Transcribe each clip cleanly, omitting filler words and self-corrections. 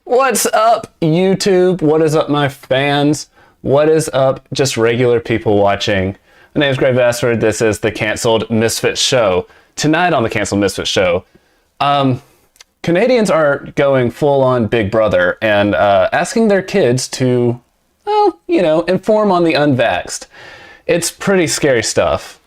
What's up, YouTube? What is up, my fans? What is up, just regular people watching? My name is Greg Bassford. This is the Canceled Misfits Show. Tonight on the Canceled Misfits Show, Canadians are going full-on Big Brother and asking their kids to, well, inform on the unvaxxed. It's pretty scary stuff.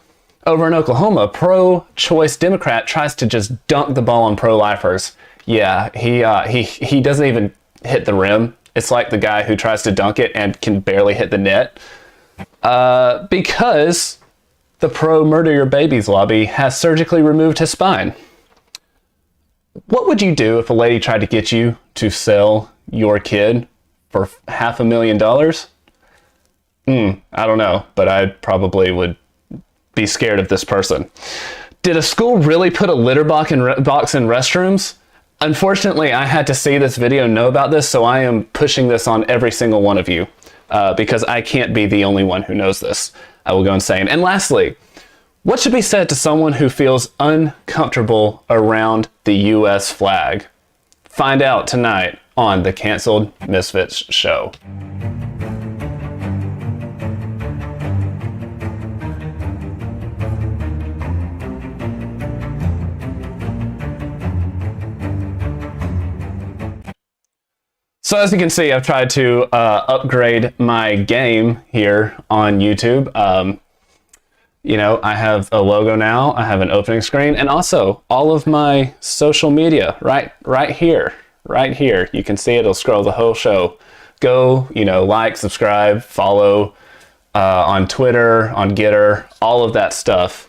Over in Oklahoma, a pro-choice Democrat tries to just dunk the ball on pro-lifers. Yeah, he doesn't even hit the rim. It's like the guy who tries to dunk it and can barely hit the net. Because the pro-murder your babies lobby has surgically removed his spine. What would you do if a lady tried to get you to sell your kid for $500,000? I don't know, but I probably would be scared of this person. Did a school really put a litter box in restrooms? Unfortunately, I had to see this video and know about this, so I am pushing this on every single one of you because I can't be the only one who knows this. I will go insane. And lastly, what should be said to someone who feels uncomfortable around the U.S. flag? Find out tonight on the Canceled Misfits Show. So as you can see, I've tried to upgrade my game here on YouTube. I have a logo now, I have an opening screen, and also all of my social media right here. You can see it'll scroll the whole show. Go, like, subscribe, follow on Twitter, on Getter, all of that stuff.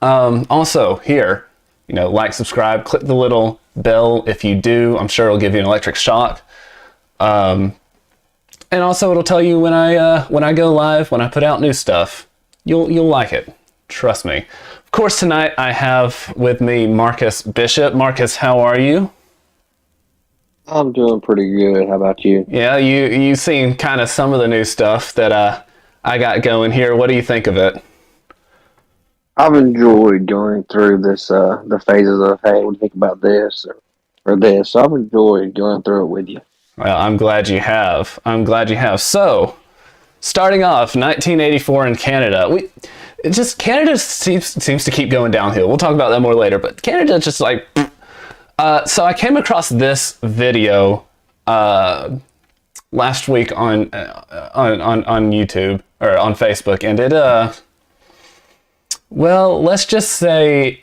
Also here, like, subscribe, click the little bell if you do. I'm sure it'll give you an electric shock. And also it'll tell you when I go live, when I put out new stuff. You'll like it. Trust me. Of course, tonight I have with me Marcus Bishop. Marcus, how are you? I'm doing pretty good. How about you? Yeah, you've seen kind of some of the new stuff that I got going here. What do you think of it? I've enjoyed going through this the phases of, hey, what do you think about this or this? So I've enjoyed going through it with you. Well, I'm glad you have. So, starting off, 1984 in Canada. Canada seems to keep going downhill. We'll talk about that more later, but Canada just like... So I came across this video last week on YouTube, or on Facebook, and it, well, let's just say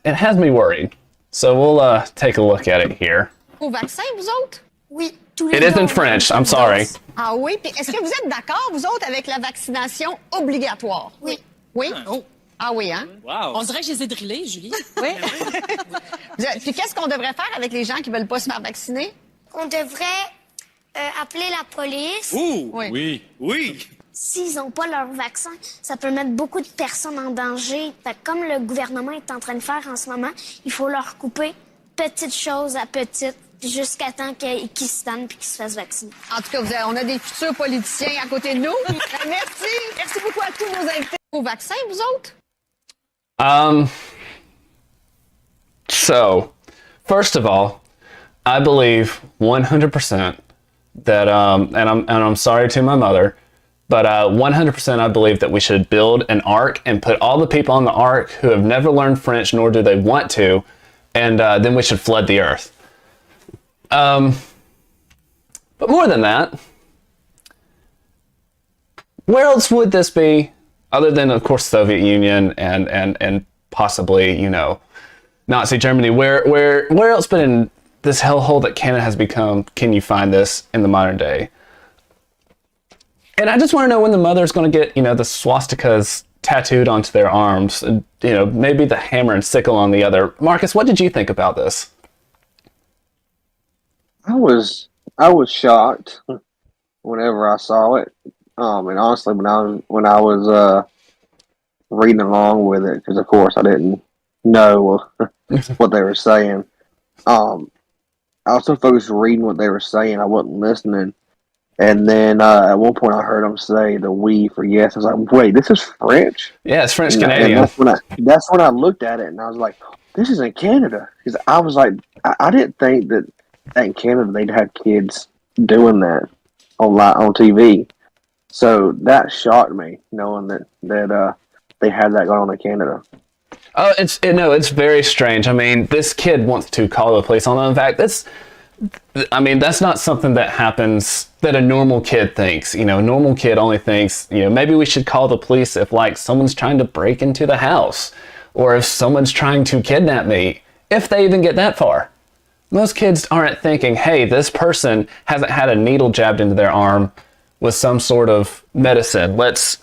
it has me worried. So we'll take a look at it here. Au vaccin, vous autres? Oui. It is in French, I'm sorry. Ah oui, puis est-ce que vous êtes d'accord, vous autres, avec la vaccination obligatoire? Oui. Oui? Oh. Ah oui, hein? Wow. On dirait que je les ai drillés, Julie. Oui. Puis qu'est-ce qu'on devrait faire avec les gens qui veulent pas se faire vacciner? On devrait appeler la police. Ouh, Oui. oui. S'ils n'ont pas leur vaccin, ça peut mettre beaucoup de personnes en danger. Fait que comme le gouvernement est en train de faire en ce moment, il faut leur couper petite chose à petite jusqu'à temps qu'ils se tannent puis qu'ils se fassent vacciner. En tout cas, on a des futurs politiciens à côté de nous. Merci. Merci beaucoup à tous nos invités. Au vaccin, vous autres? So, first of all, I believe 100% that, and I'm sorry to my mother, but 100% I believe that we should build an ark and put all the people on the ark who have never learned French, nor do they want to, and then we should flood the earth. But more than that, where else would this be, other than, of course, Soviet Union and possibly, Nazi Germany? Where else but in this hellhole that Canada has become can you find this in the modern day? And I just want to know when the mother's going to get, the swastikas tattooed onto their arms, and, maybe the hammer and sickle on the other. Marcus, what did you think about this? I was shocked whenever I saw it. And honestly, when I was reading along with it, because of course I didn't know what they were saying. I was so focused reading what they were saying, I wasn't listening. And then at one point I heard them say the "we" for yes. I was like, wait, this is French? Yeah, it's French Canadian. That's when I looked at it and I was like, this is in Canada. Because I was like, I didn't think that in Canada they'd have kids doing that on TV. So that shocked me, knowing that they had that going on in Canada. Oh, it's very strange. I mean, this kid wants to call the police on them. In fact, that's not something that happens that a normal kid thinks. A normal kid only thinks, maybe we should call the police if like someone's trying to break into the house or if someone's trying to kidnap me, if they even get that far. Most kids aren't thinking, hey, this person hasn't had a needle jabbed into their arm with some sort of medicine. Let's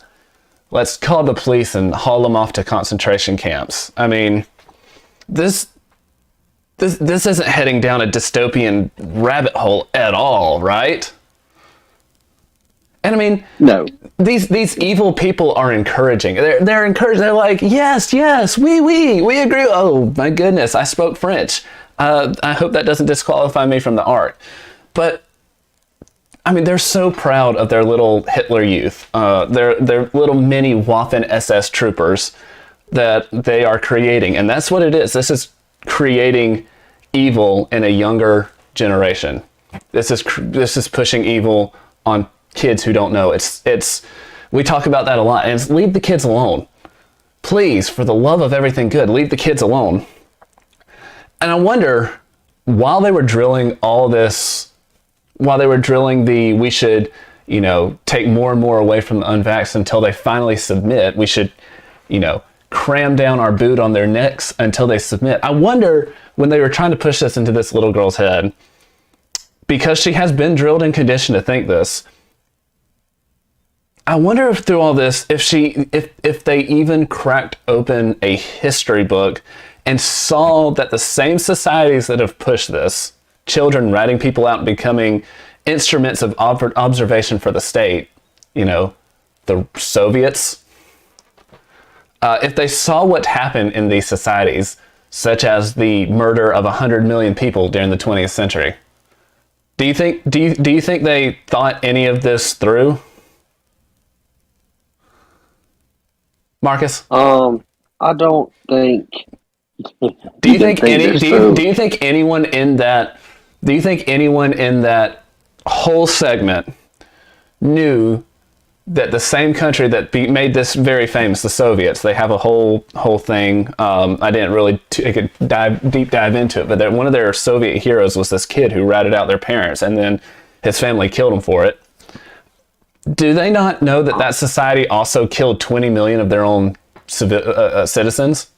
call the police and haul them off to concentration camps. I mean, this isn't heading down a dystopian rabbit hole at all, right? And I mean, no, these evil people are encouraging. They're encouraging. They're like, yes, we agree. Oh my goodness, I spoke French. I hope that doesn't disqualify me from the art. But I mean, they're so proud of their little Hitler Youth, their little mini Waffen SS troopers that they are creating, and that's what it is. This is creating evil in a younger generation. This is pushing evil on kids who don't know. It's we talk about that a lot, and it's leave the kids alone. Please, for the love of everything good, leave the kids alone. And I wonder, while they were drilling all this, we should, take more and more away from the unvaxxed until they finally submit. We should, cram down our boot on their necks until they submit. I wonder, when they were trying to push this into this little girl's head, because she has been drilled and conditioned to think this, I wonder if through all this, if they even cracked open a history book and saw that the same societies that have pushed this, children ratting people out and becoming instruments of observation for the state, the Soviets, if they saw what happened in these societies, such as the murder of 100 million people during the 20th century, do you think they thought any of this through? Marcus? I don't think. Do you think anyone in that whole segment knew that the same country that made this very famous, the Soviets, they have a whole thing. I didn't really deep dive into it, but one of their Soviet heroes was this kid who ratted out their parents, and then his family killed him for it. Do they not know that society also killed 20 million of their own citizens?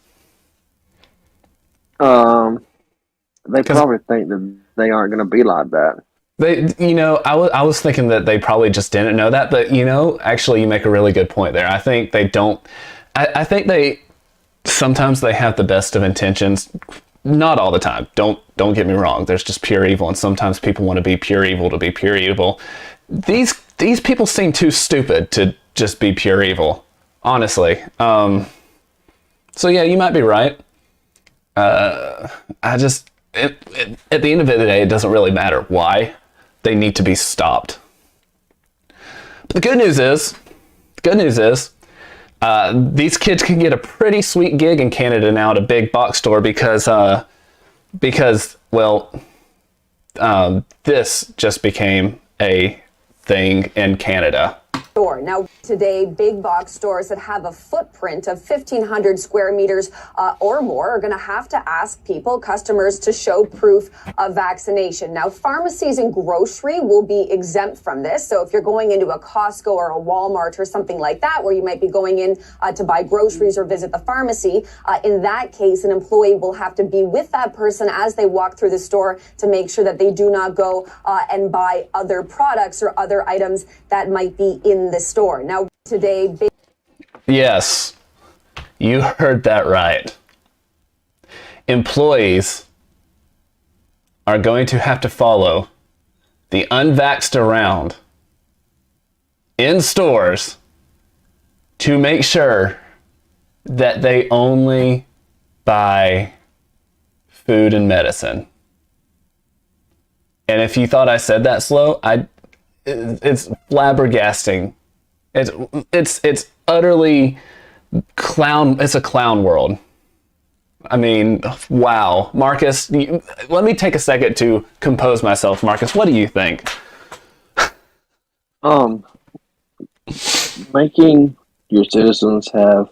They probably think that they aren't going to be like that. I was thinking that they probably just didn't know that, but actually you make a really good point there. I think they don't. I think sometimes they have the best of intentions. Not all the time. Don't get me wrong. There's just pure evil, and sometimes people want to be pure evil to be pure evil. These people seem too stupid to just be pure evil, honestly. So yeah, you might be right. At the end of the day, it doesn't really matter why. They need to be stopped. But the good news is, these kids can get a pretty sweet gig in Canada now at a big box store because this just became a thing in Canada. Now, today, big box stores that have a footprint of 1,500 square meters or more are going to have to ask customers to show proof of vaccination. Now, pharmacies and grocery will be exempt from this. So if you're going into a Costco or a Walmart or something like that, where you might be going in to buy groceries or visit the pharmacy, in that case, an employee will have to be with that person as they walk through the store to make sure that they do not go and buy other products or other items that might be in the store. Now, today... Yes, you heard that right. Employees are going to have to follow the unvaxxed around in stores to make sure that they only buy food and medicine. And if you thought I said that slow, it's flabbergasting. It's utterly clown. It's a clown world. I mean, wow. Marcus, let me take a second to compose myself. Marcus, what do you think? Making your citizens have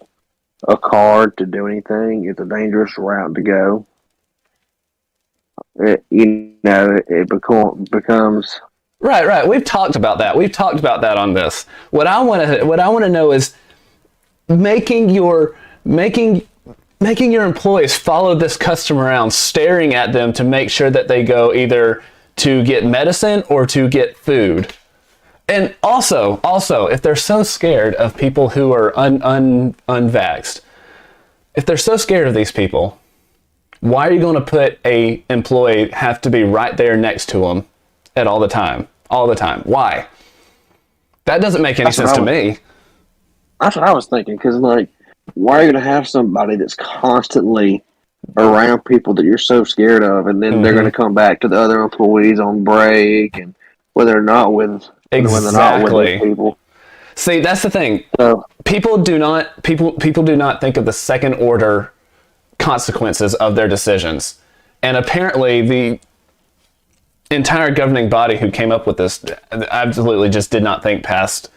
a card to do anything is a dangerous route to go. It becomes Right. We've talked about that. We've talked about that on this. What I want to know is making your employees follow this customer around, staring at them to make sure that they go either to get medicine or to get food. And also, if they're so scared of people who are unvaxxed, if they're so scared of these people, why are you going to put a employee have to be right there next to them at all the time? Why? That doesn't make any sense to me. That's what I was thinking. Because, like, why are you going to have somebody that's constantly around people that you're so scared of, and then they're going to come back to the other employees on break, and when they're not with those people. See, that's the thing. So, People do not think of the second order consequences of their decisions. And apparently the entire governing body who came up with this absolutely just did not think past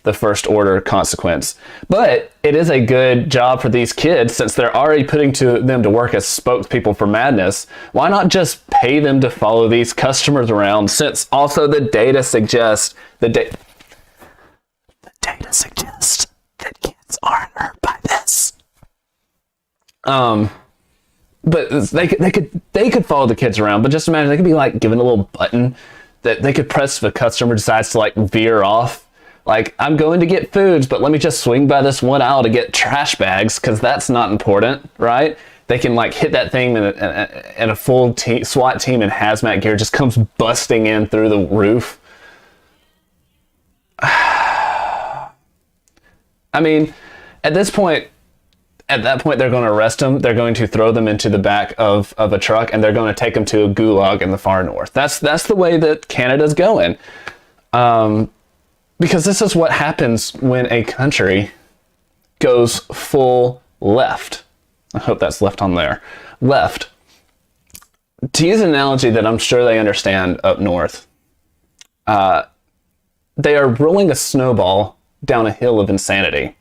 the first order consequence. But it is a good job for these kids, since they're already putting them to work as spokespeople for madness. Why not just pay them to follow these customers around, since also the data suggests that kids aren't hurt by this. But they could follow the kids around, but just imagine they could be like given a little button that they could press if the customer decides to like veer off. Like, I'm going to get foods, but let me just swing by this one aisle to get trash bags, because that's not important, right? They can like hit that thing, and a full SWAT team in hazmat gear just comes busting in through the roof. I mean, at that point, they're going to arrest them. They're going to throw them into the back of a truck, and they're going to take them to a gulag in the far north. That's the way that Canada's going. Because this is what happens when a country goes full left. I hope that's left on there. Left. To use an analogy that I'm sure they understand up north, they are rolling a snowball down a hill of insanity.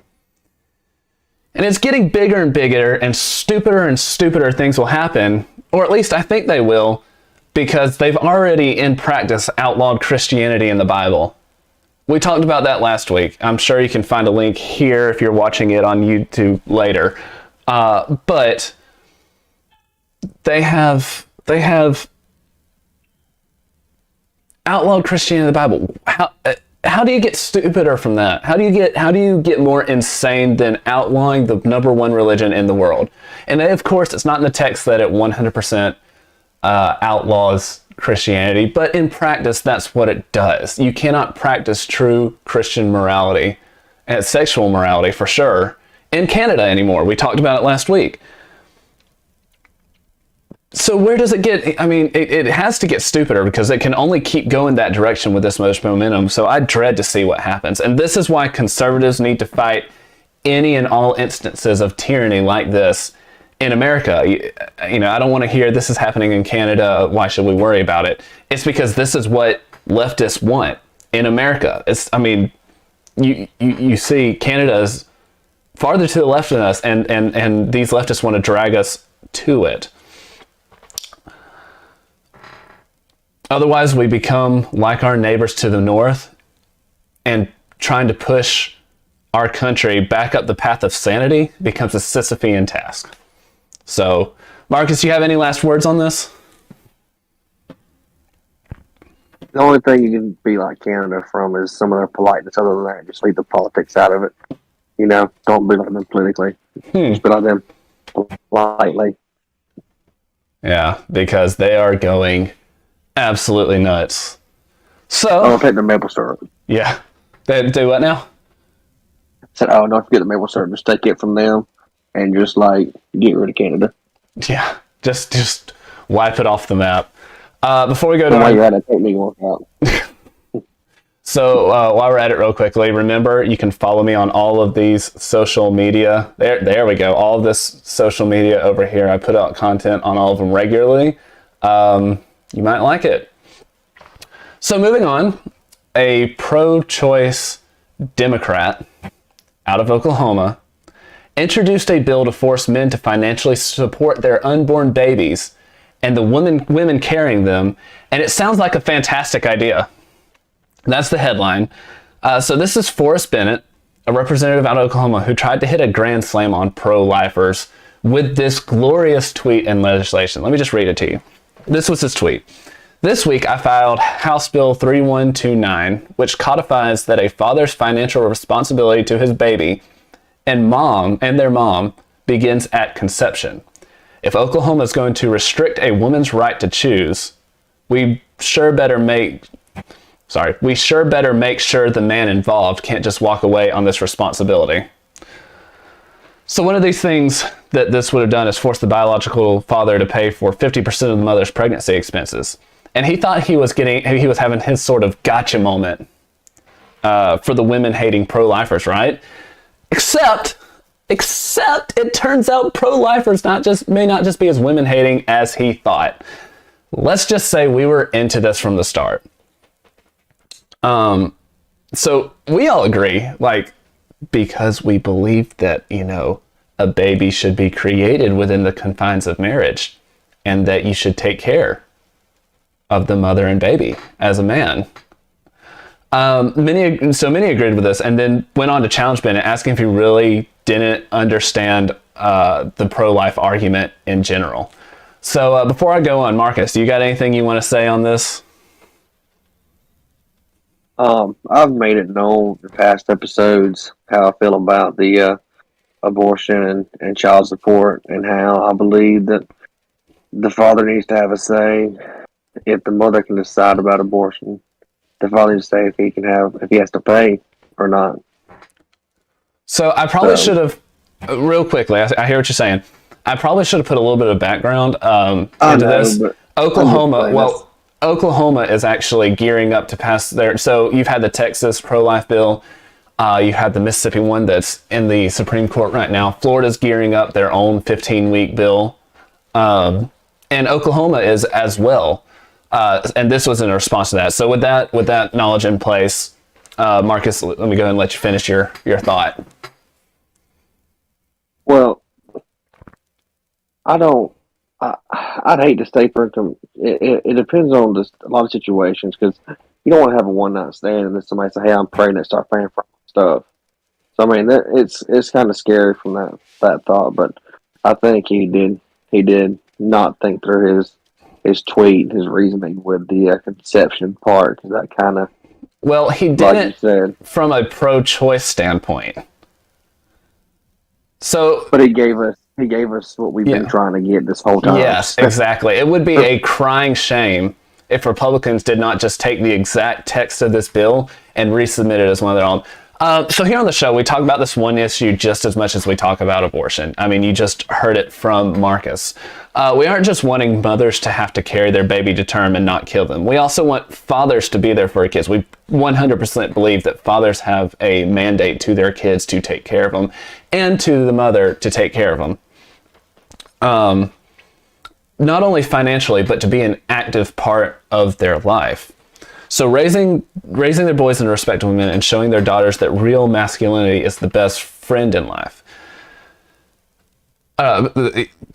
And it's getting bigger and bigger, and stupider things will happen, or at least I think they will, because they've already in practice outlawed Christianity in the Bible. We talked about that last week. I'm sure you can find a link here if you're watching it on YouTube later. But they have outlawed Christianity in the Bible. How do you get stupider from that? How do you get more insane than outlawing the number one religion in the world? And of course, it's not in the text that it 100% outlaws Christianity, but in practice, that's what it does. You cannot practice true Christian morality and sexual morality, for sure, in Canada anymore. We talked about it last week. So where does it get? I mean, it has to get stupider, because it can only keep going that direction with this much momentum. So I dread to see what happens. And this is why conservatives need to fight any and all instances of tyranny like this in America. You know, I don't want to hear this is happening in Canada, why should we worry about it? It's because this is what leftists want in America. I mean, you see Canada is farther to the left than us, and these leftists want to drag us to it. Otherwise, we become like our neighbors to the north, and trying to push our country back up the path of sanity becomes a Sisyphean task. So, Marcus, you have any last words on this? the only thing you can be like Canada from is some of their politeness. Other than that, just leave the politics out of it. You know, don't be like them politically. Just be like them politely. Yeah, because they are going absolutely nuts. So, Don't take the maple syrup. yeah. They do what now? I said, oh, don't forget the maple syrup. Just take it from them and just like get rid of Canada. Yeah, just wipe it off the map. Before we go to While you're at it, take me work out. So while we're at it real quickly, remember you can follow me on all of these social media. There we go. All of this social media over here. I put out content on all of them regularly. You might like it. So moving on, a pro-choice Democrat out of Oklahoma introduced a bill to force men to financially support their unborn babies and the women carrying them. And it sounds like a fantastic idea. That's the headline. So this is Forrest Bennett, a representative out of Oklahoma who tried to hit a grand slam on pro-lifers with this glorious tweet and legislation. Let me just read it to you. This was his tweet. This week, I filed House Bill 3129, which codifies that a father's financial responsibility to his baby and their mom begins at conception. If Oklahoma is going to restrict a woman's right to choose, we sure better make sure the man involved can't just walk away on this responsibility. So one of these things that this would have done is force the biological father to pay for 50% of the mother's pregnancy expenses. And he thought he was having his sort of gotcha moment for the women-hating pro-lifers, right? Except it turns out pro-lifers may not just be as women-hating as he thought. Let's just say we were into this from the start. So we all agree, like, because we believe that, a baby should be created within the confines of marriage and that you should take care of the mother and baby as a man. Many agreed with this and then went on to challenge Bennett, asking if he really didn't understand the pro-life argument in general. So before I go on, Marcus, do you got anything you want to say on this? I've made it known in past episodes how I feel about the abortion and child support, and how I believe that the father needs to have a say. If the mother can decide about abortion, the father needs to say if he has to pay or not. So I probably should have, real quickly, I hear what you're saying. I probably should have put a little bit of background into this. Oklahoma is actually gearing up to pass their... So you've had the Texas pro-life bill. You have the Mississippi one that's in the Supreme Court right now. Florida's gearing up their own 15-week bill. And Oklahoma is as well. And this was in response to that. So with that knowledge in place, Marcus, let me go ahead and let you finish your thought. Well, I'd hate to stay for it depends on a lot of situations, because you don't want to have a one night stand and then somebody say, "Hey, I'm pregnant," start paying for stuff. So I mean, it's kind of scary from that thought. But I think he did not think through his tweet, his reasoning with the conception part, because that kind of he didn't from a pro-choice standpoint. So, but he gave us what we've been trying to get this whole time. Yes, exactly. It would be a crying shame if Republicans did not just take the exact text of this bill and resubmit it as one of their own. So here on the show, we talk about this one issue just as much as we talk about abortion. I mean, you just heard it from Marcus. We aren't just wanting mothers to have to carry their baby to term and not kill them. We also want fathers to be there for their kids. We 100% believe that fathers have a mandate to their kids to take care of them, and to the mother to take care of them. Not only financially, but to be an active part of their life. So raising their boys in respect to women and showing their daughters that real masculinity is the best friend in life.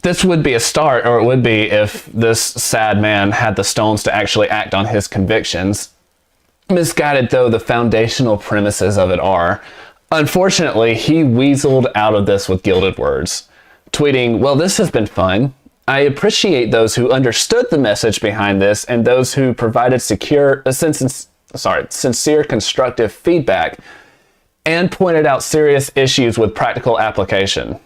This would be a start, or it would be if this sad man had the stones to actually act on his convictions. Misguided though the foundational premises of it are, unfortunately, he weaseled out of this with gilded words, tweeting, "Well, this has been fun. I appreciate those who understood the message behind this and those who provided sincere, constructive feedback and pointed out serious issues with practical application.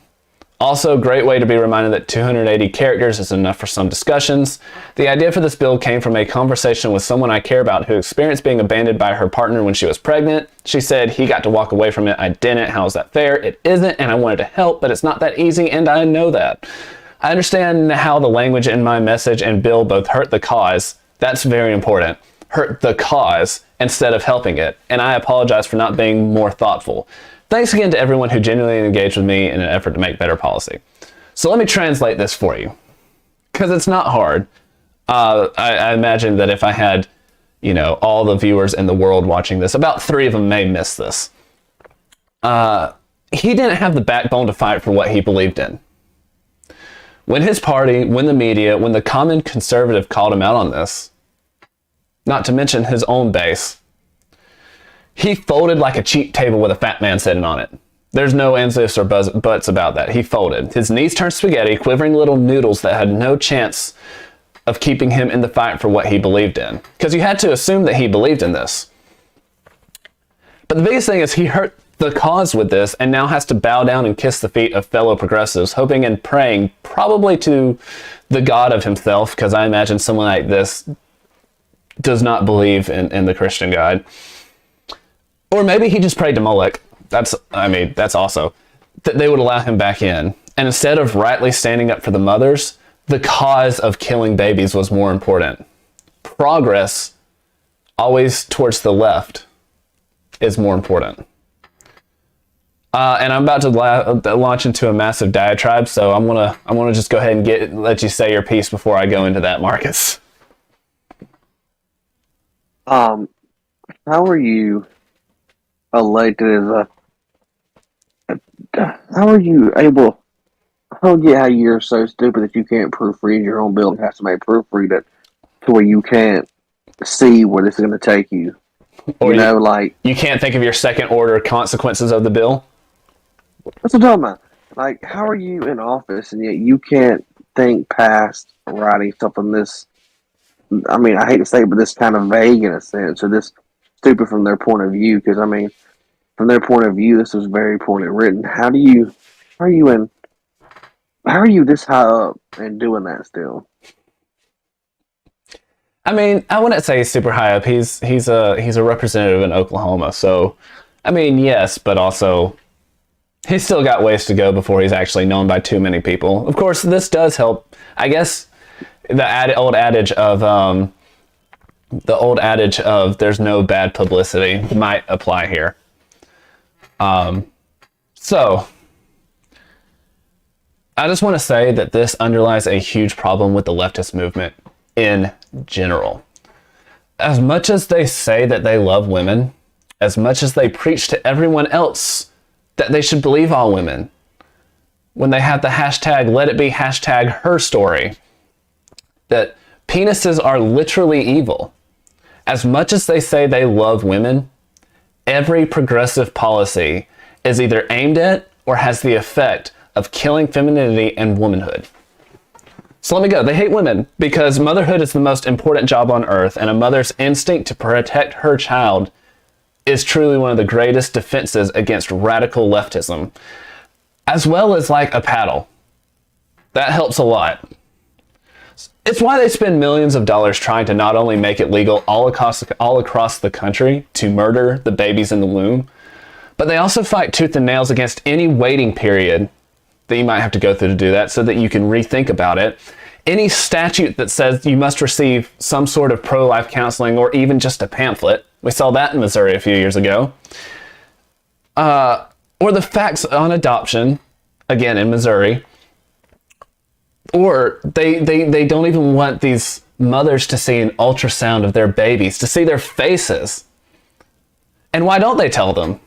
Also, great way to be reminded that 280 characters is enough for some discussions. The idea for this bill came from a conversation with someone I care about who experienced being abandoned by her partner when she was pregnant. She said, he got to walk away from it. I didn't. How is that fair? It isn't, and I wanted to help, but it's not that easy, and I know that. I understand how the language in my message and bill both hurt the cause. That's very important. hurt the cause instead of helping it, and I apologize for not being more thoughtful. Thanks again to everyone who genuinely engaged with me in an effort to make better policy. So let me translate this for you, because it's not hard. I imagine that if I had, all the viewers in the world watching this, about 3 of them may miss this. He didn't have the backbone to fight for what he believed in. When his party, when the media, when the common conservative called him out on this, not to mention his own base, he folded like a cheap table with a fat man sitting on it. There's no ands, ifs, or buts about that. He folded. His knees turned spaghetti, quivering little noodles that had no chance of keeping him in the fight for what he believed in. Because you had to assume that he believed in this. But the biggest thing is he hurt the cause with this and now has to bow down and kiss the feet of fellow progressives, hoping and praying probably to the God of himself, because I imagine someone like this does not believe in the Christian God. Or maybe he just prayed to Molech. That's also that they would allow him back in. And instead of rightly standing up for the mothers, the cause of killing babies was more important. Progress, always towards the left, is more important. And I'm about to launch into a massive diatribe, so I'm gonna just go ahead and let you say your piece before I go into that, Marcus. How are you elected as a? How are you able? I don't get how you're so stupid that you can't proofread your own bill and have somebody proofread it to where you can't see where this is going to take you. Or you can't think of your second order consequences of the bill. That's what I'm talking about. Like, how are you in office and yet you can't think past writing something this? I mean, I hate to say it, but this kind of vague in a sense, or this stupid from their point of view. Because I mean, from their point of view, this was very poorly written. How are you this high up and doing that still? I mean, I wouldn't say he's super high up. He's a representative in Oklahoma. So, I mean, yes, but also he's still got ways to go before he's actually known by too many people. Of course, this does help. I guess the old adage of there's no bad publicity might apply here. So I just want to say that this underlies a huge problem with the leftist movement in general. As much as they say that they love women, as much as they preach to everyone else that they should believe all women, when they have the hashtag let it be hashtag her story, that penises are literally evil. As much as they say they love women, every progressive policy is either aimed at or has the effect of killing femininity and womanhood. So let me go. They hate women because motherhood is the most important job on earth, and a mother's instinct to protect her child is truly one of the greatest defenses against radical leftism, as well as like a paddle. That helps a lot. It's why they spend millions of dollars trying to not only make it legal all across the country to murder the babies in the womb, but they also fight tooth and nails against any waiting period that you might have to go through to do that so that you can rethink about it. Any statute that says you must receive some sort of pro-life counseling or even just a pamphlet. We saw that in Missouri a few years ago. Or the facts on adoption, again in Missouri. Or they don't even want these mothers to see an ultrasound of their babies, to see their faces. And why don't they tell them?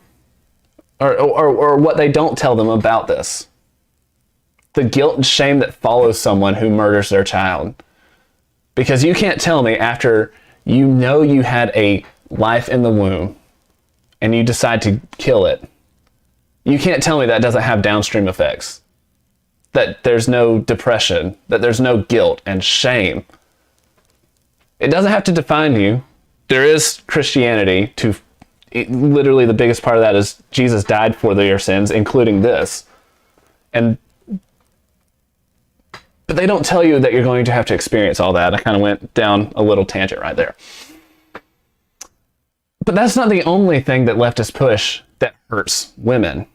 Or what they don't tell them about this. The guilt and shame that follows someone who murders their child. Because you can't tell me after you know you had a life in the womb and you decide to kill it, you can't tell me that doesn't have downstream effects. That there's no depression, that there's no guilt and shame. It doesn't have to define you. There is Christianity literally the biggest part of that is Jesus died for your sins, including this. But they don't tell you that you're going to have to experience all that. I kind of went down a little tangent right there. But that's not the only thing that leftists push that hurts women.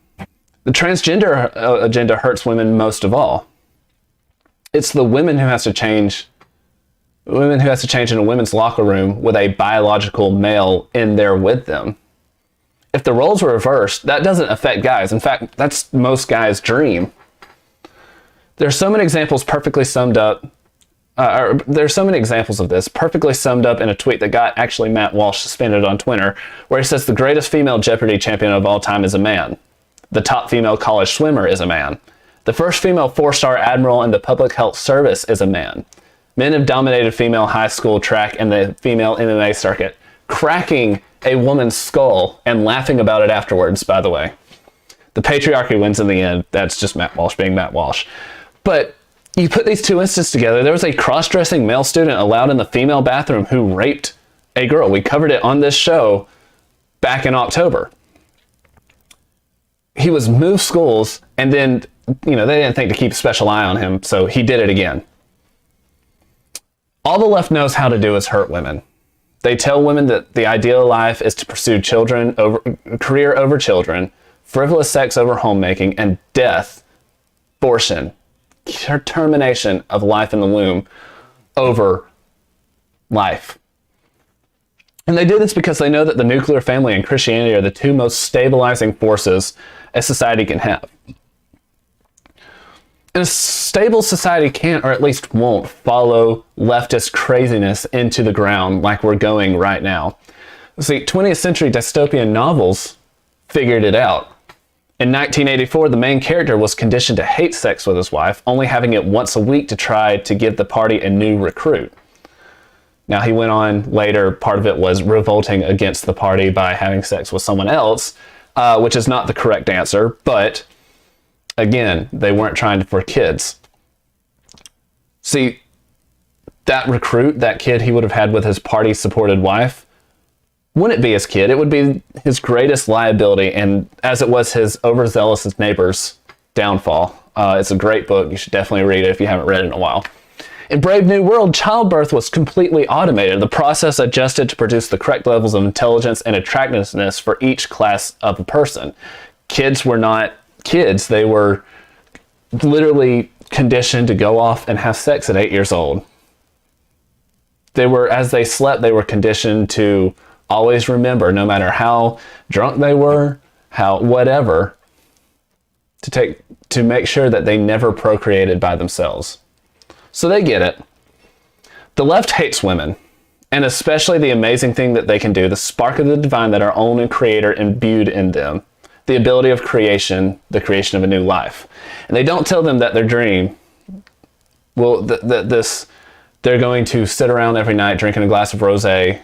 The transgender agenda hurts women most of all. It's the women who has to change Women who has to change in a women's locker room with a biological male in there with them. If the roles were reversed, that doesn't affect guys. In fact, that's most guys' dream. There's so many examples perfectly summed up. There's so many examples of this perfectly summed up in a tweet that got actually Matt Walsh suspended on Twitter, where he says the greatest female Jeopardy champion of all time is a man. The top female college swimmer is a man. The first female 4-star admiral in the public health service is a man. Men have dominated female high school track and the female MMA circuit, cracking a woman's skull and laughing about it afterwards, by the way. The patriarchy wins in the end. That's just Matt Walsh being Matt Walsh. But you put these two instances together. There was a cross-dressing male student allowed in the female bathroom who raped a girl. We covered it on this show back in October. He was moved schools, and then, they didn't think to keep a special eye on him, so he did it again. All the left knows how to do is hurt women. They tell women that the ideal life is to pursue career over children, frivolous sex over homemaking, and death, abortion, termination of life in the womb over life. And they do this because they know that the nuclear family and Christianity are the two most stabilizing forces a society can have. And a stable society can't, or at least won't, follow leftist craziness into the ground like we're going right now. See, 20th century dystopian novels figured it out. In 1984, the main character was conditioned to hate sex with his wife, only having it once a week to try to give the party a new recruit. Now, he went on later, part of it was revolting against the party by having sex with someone else, which is not the correct answer, but again, they weren't trying for kids. See, that recruit, that kid he would have had with his party-supported wife, wouldn't be his kid. It would be his greatest liability, and as it was his overzealous neighbor's downfall. It's a great book. You should definitely read it if you haven't read it in a while. In Brave New World, childbirth was completely automated. The process adjusted to produce the correct levels of intelligence and attractiveness for each class of a person. Kids were not kids. They were literally conditioned to go off and have sex at 8 years old. They were, as they slept, they were conditioned to always remember, no matter how drunk they were, how whatever, to make sure that they never procreated by themselves. So they get it. The left hates women, and especially the amazing thing that they can do, the spark of the divine that our own creator imbued in them, the ability of creation, the creation of a new life. And they don't tell them that their dream, they're going to sit around every night drinking a glass of rosé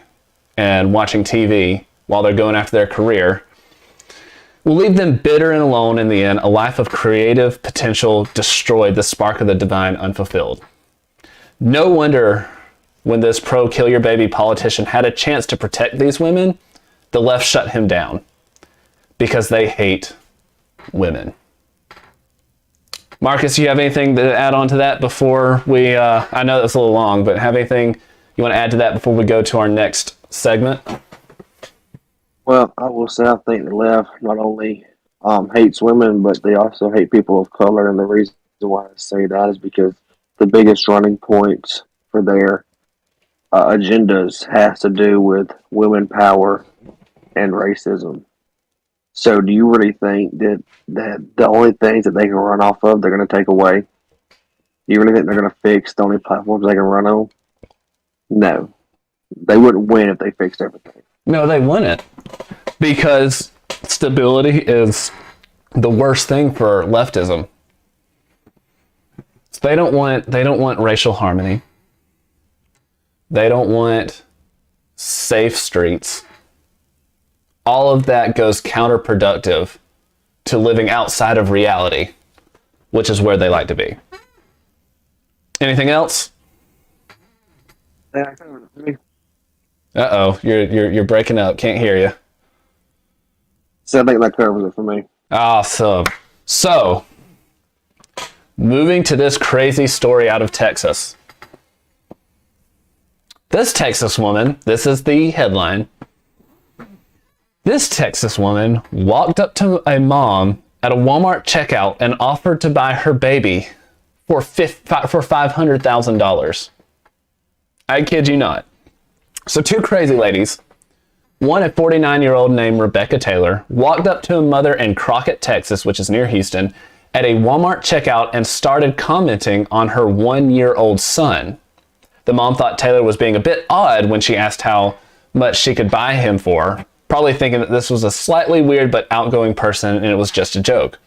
and watching TV while they're going after their career, will leave them bitter and alone in the end, a life of creative potential destroyed, the spark of the divine unfulfilled. No wonder when this pro-kill your baby politician had a chance to protect these women, the left shut him down because they hate women. Marcus, you have anything to add on to that before we, I know that's a little long, but have anything you want to add to that before we go to our next segment? Well, I will say I think the left not only hates women, but they also hate people of color. And the reason why I say that is because the biggest running points for their agendas has to do with women power and racism. So do you really think that the only things that they can run off of, they're going to take away? Do you really think they're going to fix the only platforms they can run on? No. They wouldn't win if they fixed everything. No, they wouldn't. Because stability is the worst thing for leftism. So they don't want racial harmony. They don't want safe streets. All of that goes counterproductive to living outside of reality, which is where they like to be. Anything else? Uh-oh, you're breaking up. Can't hear you. So I think that covers it for me. Awesome. So, moving to this crazy story out of Texas. This Texas woman, this is the headline. This Texas woman walked up to a mom at a Walmart checkout and offered to buy her baby for $500,000. I kid you not. So two crazy ladies, one a 49-year-old named Rebecca Taylor, walked up to a mother in Crockett, Texas, which is near Houston, at a Walmart checkout and started commenting on her 1-year-old son. The mom thought Taylor was being a bit odd when she asked how much she could buy him for, probably thinking that this was a slightly weird but outgoing person and it was just a joke.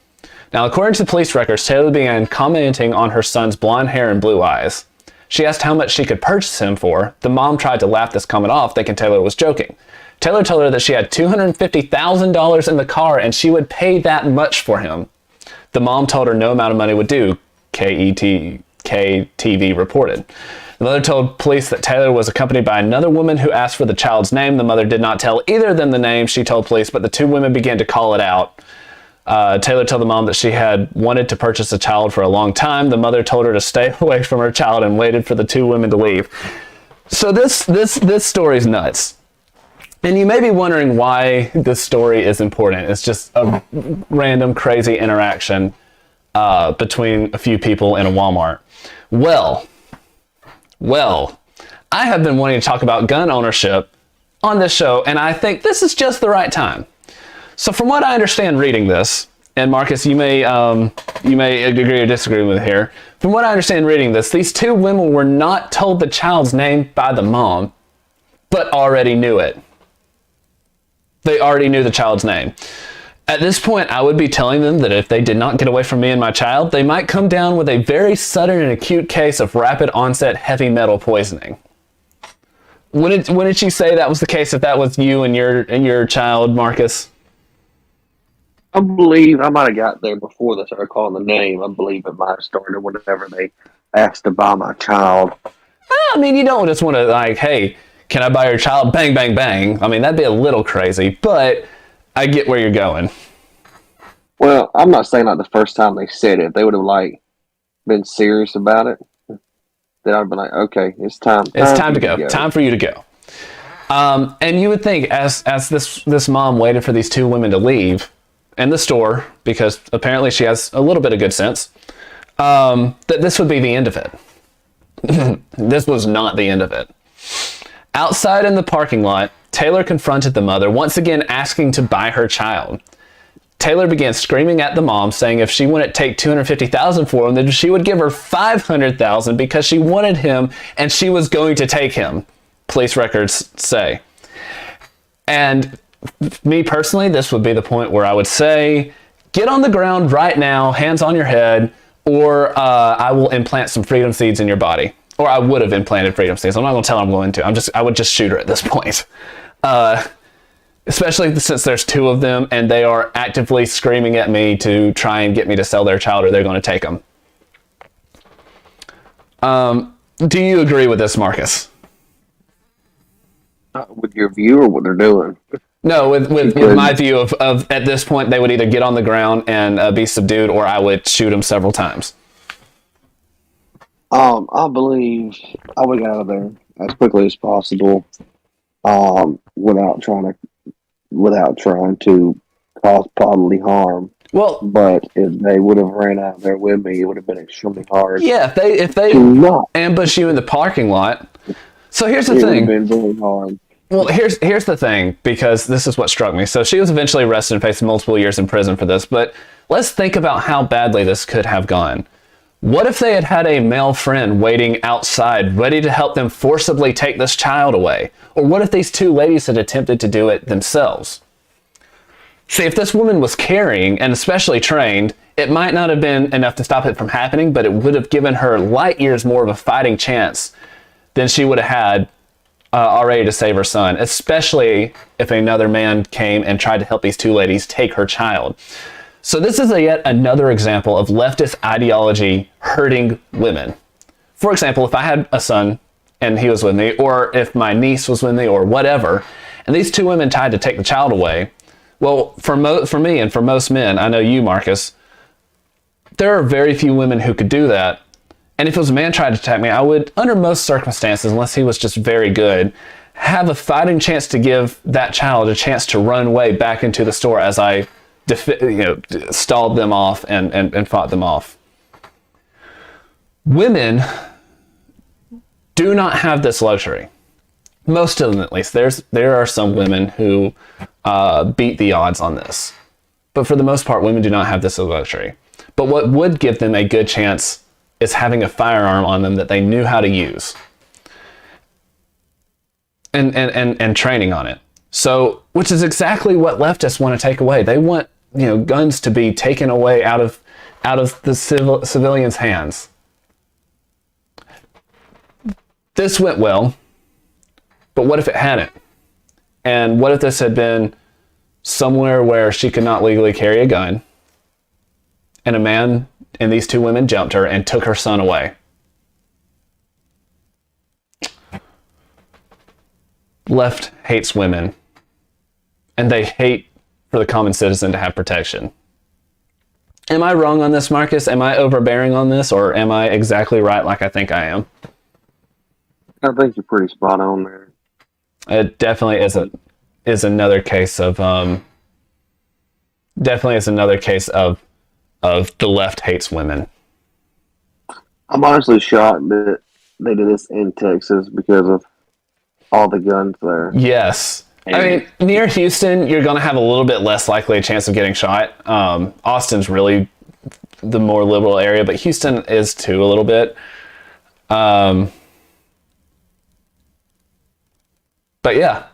Now, according to the police records, Taylor began commenting on her son's blonde hair and blue eyes. She asked how much she could purchase him for. The mom tried to laugh this comment off, thinking Taylor was joking. Taylor told her that she had $250,000 in the car and she would pay that much for him. The mom told her no amount of money would do, KTV reported. The mother told police that Taylor was accompanied by another woman who asked for the child's name. The mother did not tell either of them the name, she told police, but the two women began to call it out. Taylor told the mom that she had wanted to purchase a child for a long time. The mother told her to stay away from her child and waited for the two women to leave. So this story's nuts. And you may be wondering why this story is important. It's just a random, crazy interaction between a few people in a Walmart. Well, I have been wanting to talk about gun ownership on this show, and I think this is just the right time. So from what I understand reading this, and Marcus, you may agree or disagree with here. From what I understand reading this, these two women were not told the child's name by the mom, but already knew it. They already knew the child's name. At this point, I would be telling them that if they did not get away from me and my child, they might come down with a very sudden and acute case of rapid onset heavy metal poisoning. Wouldn't you say that was the case if that was you and your child, Marcus? I believe I might have got there before they started calling the name. I believe it might have started whenever they asked to buy my child. I mean, you don't just want to like, hey, can I buy your child? Bang, bang, bang. I mean, that'd be a little crazy, but I get where you're going. Well, I'm not saying like the first time they said it, if they would have like been serious about it, then I'd be like, okay, it's time. It's time to go. Time for you to go. And you would think as this mom waited for these two women to leave in the store, because apparently she has a little bit of good sense, that this would be the end of it. This was not the end of it. Outside in the parking lot, Taylor confronted the mother, once again asking to buy her child. Taylor began screaming at the mom, saying if she wouldn't take $250,000 for him, then she would give her $500,000 because she wanted him and she was going to take him, police records say. And me personally, this would be the point where I would say, get on the ground right now, hands on your head, or I will implant some freedom seeds in your body. Or I would have implanted freedom seeds. I'm not going to tell her I'm going to. I would just shoot her at this point. Especially since there's two of them and they are actively screaming at me to try and get me to sell their child or they're going to take them. Do you agree with this, Marcus? With your view or what they're doing? No, with my view of at this point, they would either get on the ground and be subdued or I would shoot them several times. I believe I would get out of there as quickly as possible, without trying to cause bodily harm. Well, but if they would have ran out there with me, it would have been extremely hard. Yeah, if they ambush you in the parking lot. So here's the thing. It would have been very hard. Well, here's the thing, because this is what struck me. So she was eventually arrested and faced multiple years in prison for this. But let's think about how badly this could have gone. What if they had had a male friend waiting outside, ready to help them forcibly take this child away? Or what if these two ladies had attempted to do it themselves? See, if this woman was carrying, and especially trained, it might not have been enough to stop it from happening, but it would have given her light years more of a fighting chance than she would have had already to save her son, especially if another man came and tried to help these two ladies take her child. So this is yet another example of leftist ideology hurting women. For example, if I had a son and he was with me, or if my niece was with me, or whatever, and these two women tried to take the child away, well, for me and for most men, I know you, Marcus, there are very few women who could do that. And if it was a man trying to attack me, I would, under most circumstances, unless he was just very good, have a fighting chance to give that child a chance to run away back into the store as I stalled them off and fought them off. Women do not have this luxury. Most of them, at least. There are some women who beat the odds on this. But for the most part, women do not have this luxury. But what would give them a good chance is having a firearm on them that they knew how to use. And training on it. So, which is exactly what leftists want to take away. They want, guns to be taken away out of the civilians' hands. This went well, but what if it hadn't? And what if this had been somewhere where she could not legally carry a gun, and a man and these two women jumped her and took her son away? Left hates women, and they hate for the common citizen to have protection. Am I wrong on this, Marcus? Am I overbearing on this, or am I exactly right like I think I am? I think you're pretty spot on there. It definitely is another case of the left hates women. I'm honestly shocked that they did this in Texas because of all the guns there. Yes. I mean, near Houston, you're going to have a little bit less likely a chance of getting shot. Austin's really the more liberal area, but Houston is too a little bit. But yeah,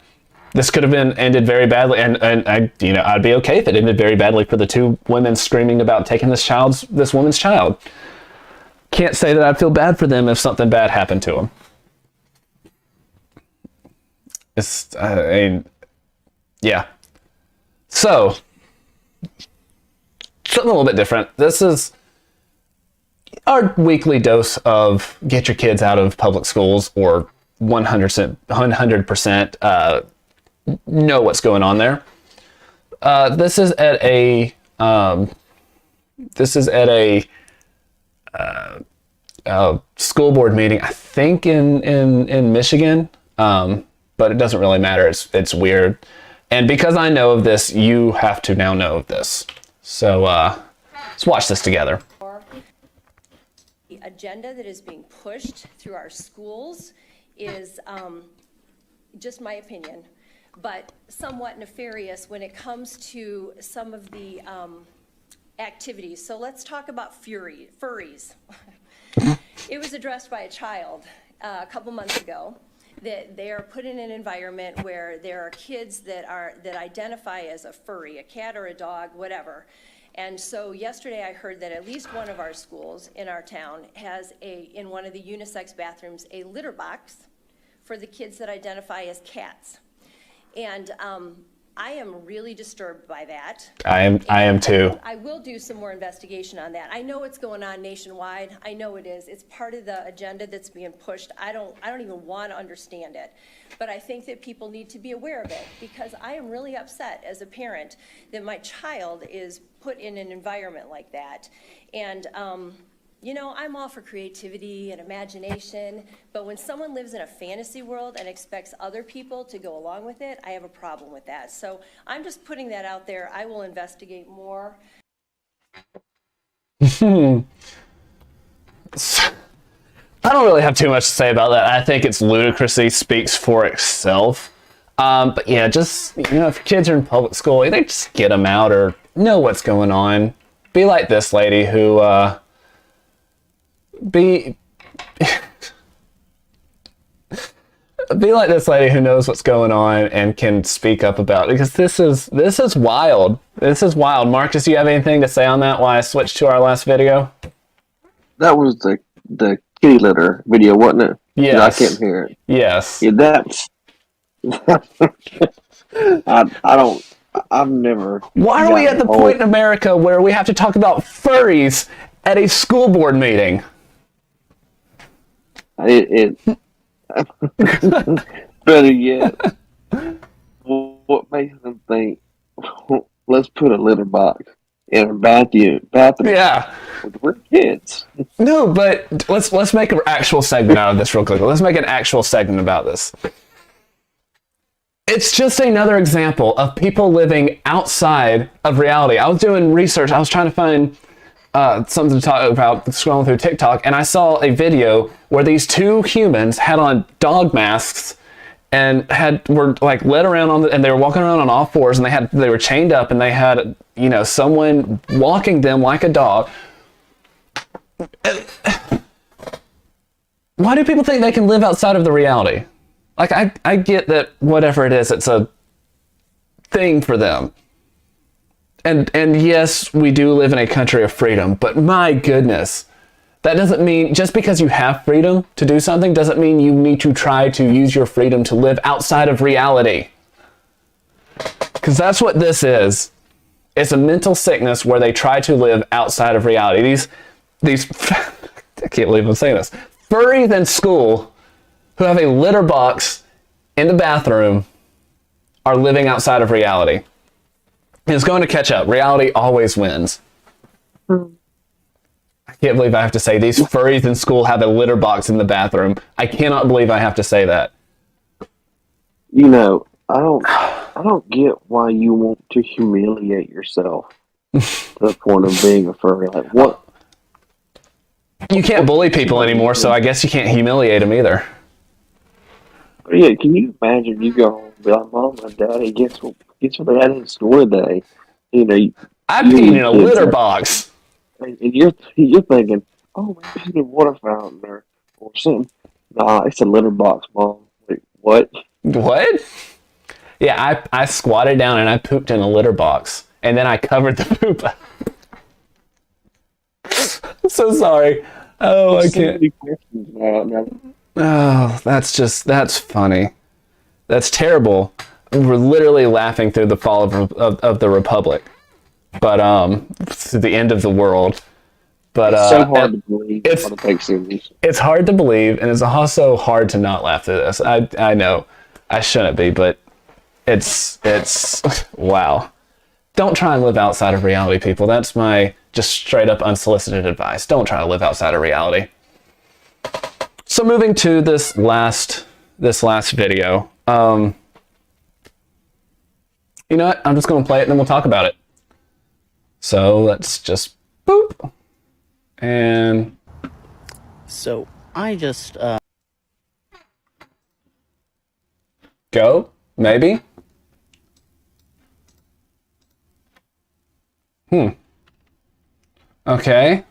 this could have been ended very badly, and I'd be okay if it ended very badly for the two women screaming about taking this woman's child. Can't say that I'd feel bad for them if something bad happened to them. Yeah. So, something a little bit different. This is our weekly dose of get your kids out of public schools, or 100% know what's going on there. This is at a school board meeting, I think in Michigan, but it doesn't really matter. It's weird, and because I know of this, you have to now know of this. So let's watch this together. The agenda that is being pushed through our schools is just my opinion, but somewhat nefarious when it comes to some of the activities. So let's talk about furries. It was addressed by a child a couple months ago that they are put in an environment where there are kids that identify as a furry, a cat or a dog, whatever. And so yesterday I heard that at least one of our schools in our town has in one of the unisex bathrooms, a litter box for the kids that identify as cats. And I am really disturbed by that. I am too. I will do some more investigation on that. I know what's going on nationwide. I know it is. It's part of the agenda that's being pushed. I don't even want to understand it. But I think that people need to be aware of it, because I am really upset as a parent that my child is put in an environment like that. And I'm all for creativity and imagination, but when someone lives in a fantasy world and expects other people to go along with it, I have a problem with that. So I'm just putting that out there. I will investigate more. I don't really have too much to say about that. I think it's ludicrousy, speaks for itself. But yeah, just, if kids are in public school, either just get them out or know what's going on. Be like this lady who, be like this lady who knows what's going on and can speak up about it, because this is wild. This is wild. Marcus, do you have anything to say on that while I switch to our last video? That was the kitty litter video, wasn't it? Yes. I can't hear it. Yes. Yeah, that's I've never. Why are we at the point in America where we have to talk about furries at a school board meeting? Better yet, what makes them think, let's put a litter box in a bathroom? Yeah. We're kids. No, but let's make an actual segment out of this real quick. Let's make an actual segment about this. It's just another example of people living outside of reality. I was doing research. I was trying to find something to talk about scrolling through TikTok, and I saw a video where these two humans had on dog masks and were like led around and they were walking around on all fours, and they were chained up, and they had, you know, someone walking them like a dog. Why do people think they can live outside of the reality? Like, I get that whatever it is, it's a thing for them. And yes, we do live in a country of freedom, but my goodness, that doesn't mean, just because you have freedom to do something doesn't mean you need to try to use your freedom to live outside of reality. Because that's what this is. It's a mental sickness where they try to live outside of reality. These I can't believe I'm saying this. Furries in school who have a litter box in the bathroom are living outside of reality. It's going to catch up. Reality always wins. I can't believe I have to say these furries in school have a litter box in the bathroom. I cannot believe I have to say that. You know, I don't get why you want to humiliate yourself to the point of being a furry. Like, what? You can't bully people anymore, so I guess you can't humiliate them either. Yeah, can you imagine you go home and be like, Mom and Daddy, guess what they had in school today? You know, I peed in a litter box. And you're thinking, oh, maybe it's a water fountain or something. Nah, it's a litter box, Mom. Wait, what? What? Yeah, I squatted down and I pooped in a litter box, and then I covered the poop up. I'm so sorry. Oh, I can't. Oh, that's funny. That's terrible. We're literally laughing through the fall of the Republic, but to the end of the world. But it's so hard to believe. It's hard to believe, and it's also hard to not laugh through this. I know I shouldn't be, but it's wow. Don't try and live outside of reality, people. That's my just straight up unsolicited advice. Don't try to live outside of reality. So moving to this last video, you know what? I'm just going to play it and then we'll talk about it. So let's just boop. And so I just go, maybe. Okay.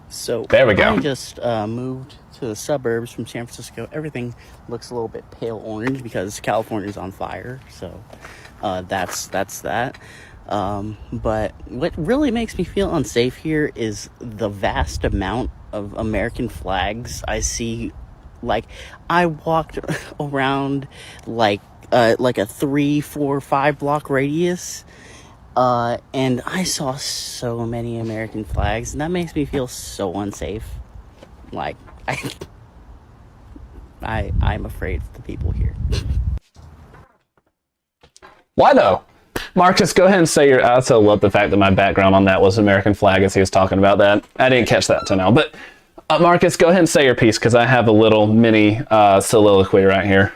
So there we go. I just moved to the suburbs from San Francisco. Everything looks a little bit pale orange because California's on fire. So that's that. But what really makes me feel unsafe here is the vast amount of American flags I see. Like, I walked around like a 3, 4, 5 block radius, and I saw so many American flags, and that makes me feel so unsafe. Like, I'm afraid of the people here. Why though? Marcus, go ahead and say your. I also love the fact that my background on that was American flag as he was talking about that. I didn't catch that till now, but Marcus, go ahead and say your piece because I have a little mini soliloquy right here.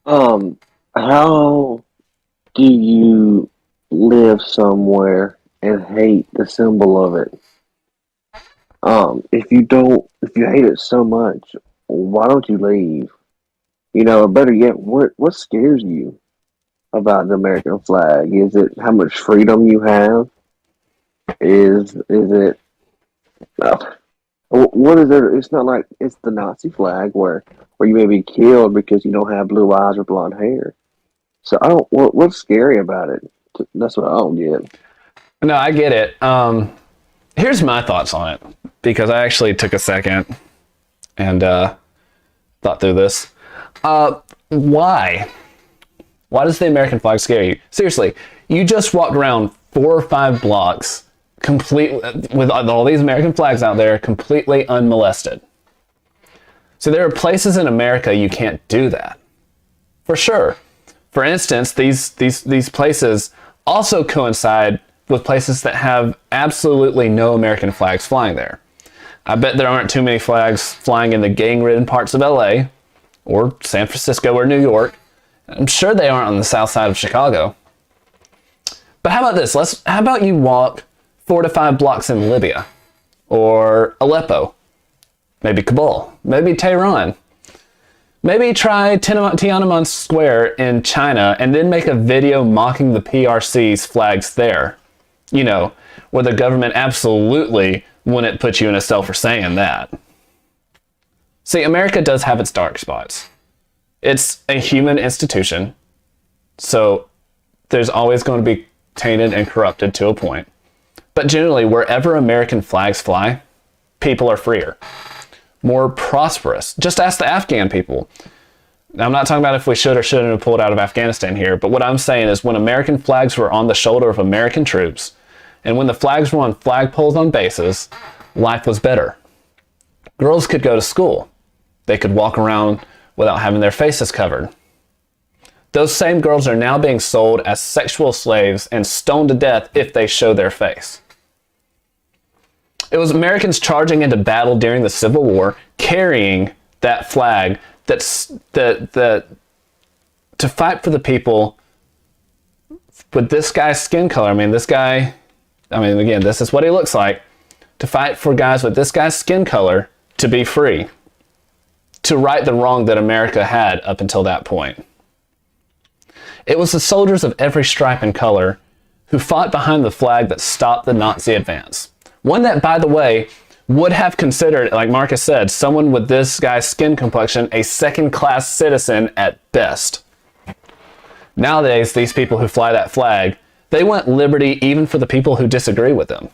How do you live somewhere and hate the symbol of it? If you hate it so much, why don't you leave? You know, or better yet, what scares you about the American flag? Is it how much freedom you have? Is it what is it? It's not like it's the Nazi flag where you may be killed because you don't have blue eyes or blonde hair. So I don't. What's scary about it? That's what I don't get. No, I get it. Here's my thoughts on it because I actually took a second and thought through this. Why? Why does the American flag scare you? Seriously, you just walked around 4 or 5 blocks completely with all these American flags out there, completely unmolested. So there are places in America you can't do that, for sure. For instance, these places also coincide with places that have absolutely no American flags flying there. I bet there aren't too many flags flying in the gang-ridden parts of LA or San Francisco or New York. I'm sure they aren't on the south side of Chicago. But how about this? How about you walk 4 to 5 blocks in Libya or Aleppo, maybe Kabul, maybe Tehran. Maybe try Tiananmen Square in China and then make a video mocking the PRC's flags there. You know, where the government absolutely wouldn't put you in a cell for saying that. See, America does have its dark spots. It's a human institution, so there's always going to be tainted and corrupted to a point. But generally, wherever American flags fly, people are freer, more prosperous. Just ask the Afghan people. Now, I'm not talking about if we should or shouldn't have pulled out of Afghanistan here, but what I'm saying is when American flags were on the shoulder of American troops, and when the flags were on flagpoles on bases, life was better. Girls could go to school. They could walk around without having their faces covered. Those same girls are now being sold as sexual slaves and stoned to death if they show their face. It was Americans charging into battle during the Civil War, carrying that flag to fight for the people with this guy's skin color. Again, this is what he looks like. To fight for guys with this guy's skin color to be free. To right the wrong that America had up until that point. It was the soldiers of every stripe and color who fought behind the flag that stopped the Nazi advance. One that, by the way, would have considered, like Marcus said, someone with this guy's skin complexion a second-class citizen at best. Nowadays, these people who fly that flag, they want liberty even for the people who disagree with them.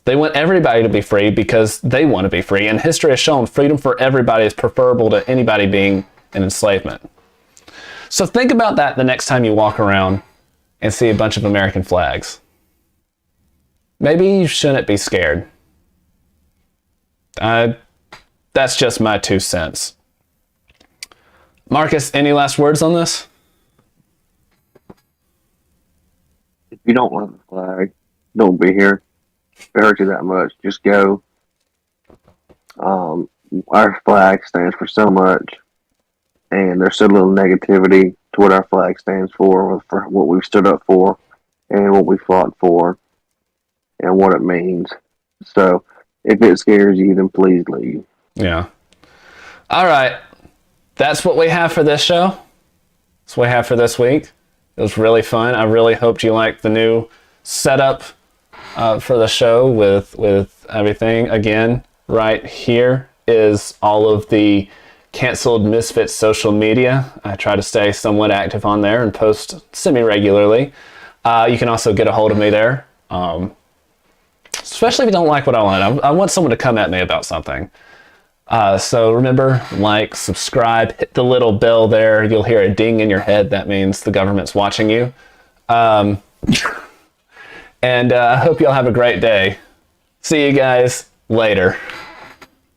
They want everybody to be free because they want to be free, and history has shown freedom for everybody is preferable to anybody being in enslavement. So think about that the next time you walk around and see a bunch of American flags. Maybe you shouldn't be scared. That's just my 2 cents. Marcus, any last words on this? If you don't want the flag, don't be here. If it hurts you that much, just go. Our flag stands for so much, and there's so little negativity to what our flag stands for what we've stood up for, and what we fought for, and what it means. So, if it scares you, then please leave. Yeah. All right. That's what we have for this show. That's what we have for this week. It was really fun. I really hoped you liked the new setup for the show with everything. Again, right here is all of the canceled Misfits social media. I try to stay somewhat active on there and post semi-regularly. You can also get a hold of me there. Especially if you don't like what I want. I want someone to come at me about something. So remember, like, subscribe, hit the little bell there. You'll hear a ding in your head. That means the government's watching you. And I hope you'll have a great day. See you guys later.